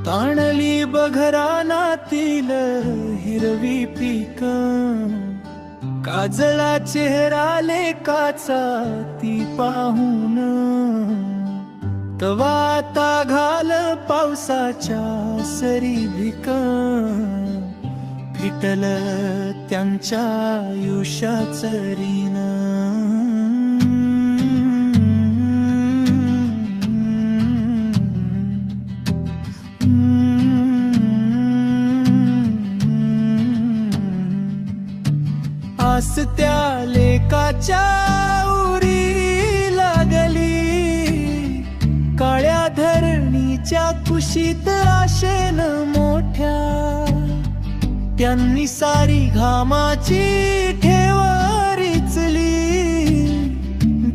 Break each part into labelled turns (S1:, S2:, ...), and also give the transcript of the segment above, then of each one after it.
S1: ताणली बघरानातील हिरवी पीक, काजळा चेहरा लेकाचा ती पाहून, तवा आता घाल पावसाच्या सरी भिक, फिटल त्यांच्या आयुष्याचं रीन. आस त्या लेकाच्या उरी लागली, काळ्या धरणीच्या कुशीत आशेन मोठ्या, त्यांनी सारी घामाची ठेव रिचली,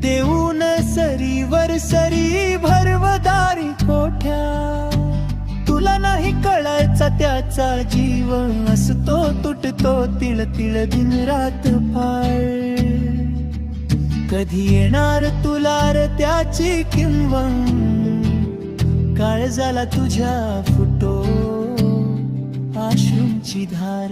S1: देऊन सरीवर सरी भरवदारी कोठ्या. तुला नाही कळायचा त्याचा जीव, असतो तुटतो तिळ तिळ दिन रात फाळ. कधी येणार तुला र त्याची किंमत, काळजाला तुझ्या फुटो आशूंची धार.